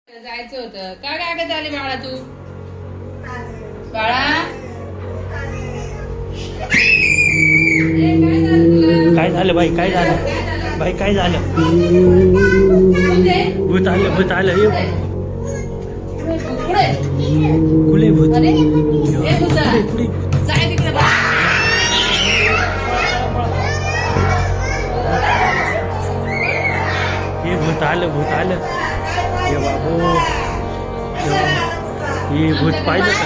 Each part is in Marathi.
जायचं होतं का काय झाले बाळा तू बाळा काय झालं बाई काय झालं बाई काय झालं भूत आलं ये कुले भूत जाय तिकडे हे भूत आलं ये बाबू हे भूत पाहिलं का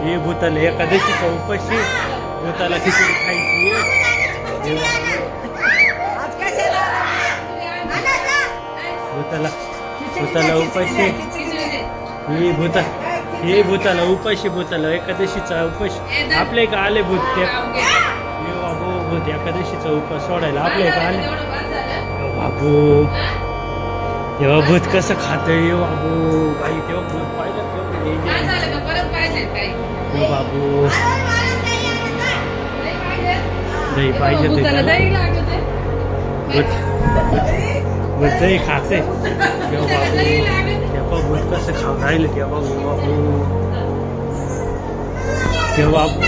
हे भूताला एकादशीचा उपाशी भूताला खिचडी खायची भूताला उपाशी हे भूताला उपाशी भूताला एकादशीचा उपाशी आपल्या का आले भूत ते बाबू भूत एकादशीचा उपास सोडायला आपल्या का आले बाबू तेव्हा भूत कसं खातंय बाबू बाई तेव्हा भूत पाहिलं बाबू दही पाहिजे भूत दही खाते तेव्हा भूत कसं खाऊ राहिलं तेव्हा बाबू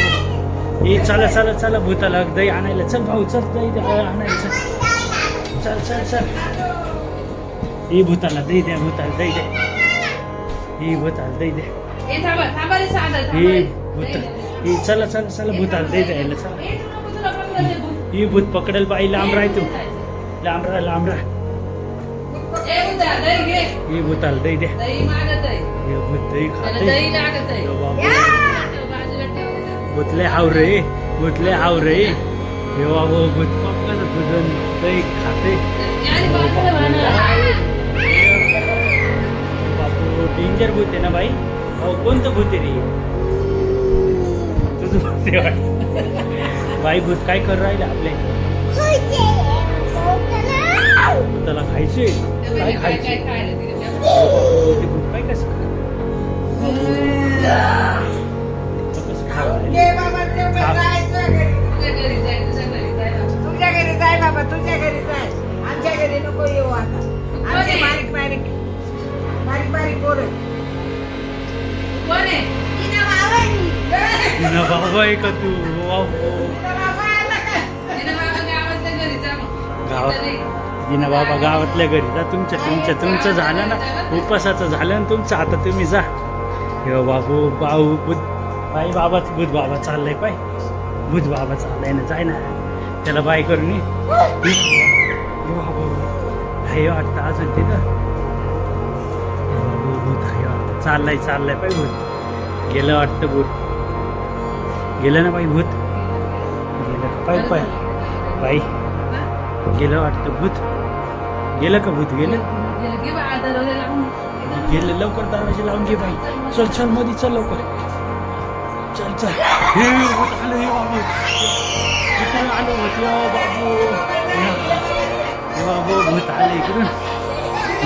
ये चला भूताला दही आणायला चल भाऊ चल दही आणायचं चल ही भूताला दही द्या भूताला दही द्या ही भूताला दही द्या ही चला भूताला दही द्यायला चला ही भूत पकडेल बाई लांब राह तू लांब राह ही भूताला दही द्या हे भूत दही खाते भूतले हाव रे हे बाबू भूत पकडत तुझं दही खाते बापू डेंजर भूत आहे ना बाई हो कोणतं भूत आहे रे तुझं भूत आहे बाई भूत काय करू राहिलं आपल्या भूताला खायचे काय खायचे ते भूत काय कसं तुझ्या घरी जाय बाबा तुझ्या घरी जाय आमच्या घरी नको येऊ आता आमचे बारीक पोरं बाबा आहे का तू दिना बाबा गावातल्या घरी जा तुमचं झालं ना उपासाचं झालं ना तुमचं आता तुम्ही जा हे बाबू बाई बाबाच भूत बाबा चाललंय पाय भूत बाबा चाललाय ना जाय ना त्याला बाय करून हे वाटतं अजून तिथं भूत हे वाटतं चाललंय पाय भूत गेलं वाटतं भूत गेलं ना बाई भूत गेलं का पाय बाई गेलं वाटतं भूत गेलं का भूत गेलं लवकर दरवाजे लावून घे बाई चल मध्ये चल लवकर चल हे भूत आलं हे बाबू इकडून आलं बाबू भूत आलं इकडून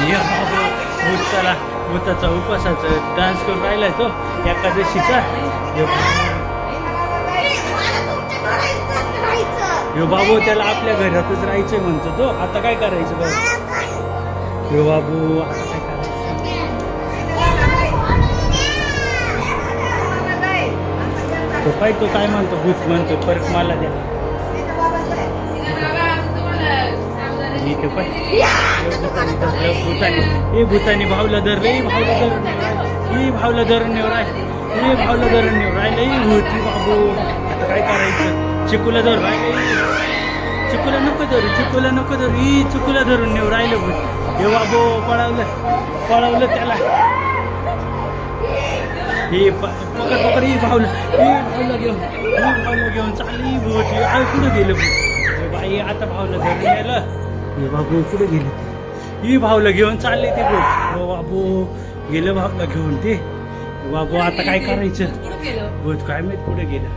ये बाबू भूत चला भूताचा उपासाचं डान्स करून राहिलाय तो एकादशीचा यो बाबू त्याला आपल्या घरातच राहायचंय म्हणतो तो आता काय करायचं बघ यो बाबू आता काय करायचं तो काय म्हणतो भूत म्हणतो परत मला द्या भूतानी भावला धर रे भावला धरून नेवर राहिलं भूत बाबू आता काय करायचं चिकूला धर राहिलं चिकूला नको धरू चिकूला धरून नेवर राहिलं भूत हे बाबू पळवलं त्याला हे पकड ही भावला घेऊन चालली भूत कुठं गेलं भूत बाई आता भावला धरून नेलं हे बाबू कुठे गेले ही भावला घेऊन चालले ते भूत हो बाबू गेलं भावला घेऊन ते बाबू आता काय करायचं भूत काय माहित कुठे गेलं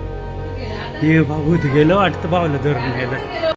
हे बाबू गेलं वाटतं भावला धरून गेलं